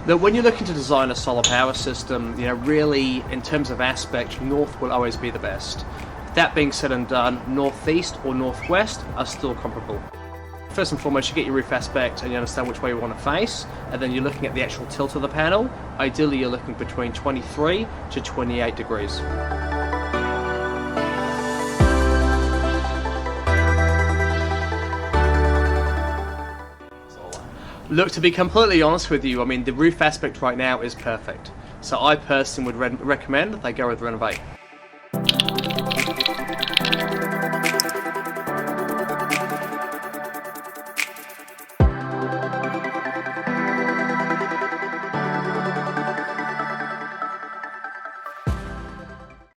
That when you're looking to design a solar power system, really in terms of aspect, north will always be the best. That being said and done, northeast or northwest are still comparable. First and foremost, you get your roof aspect and you understand which way you want to face, and then you're looking at the actual tilt of the panel. Ideally, you're looking between 23 to 28 degrees. Look, to be completely honest with you, the roof aspect right now is perfect. So I personally would recommend they go with Renovate.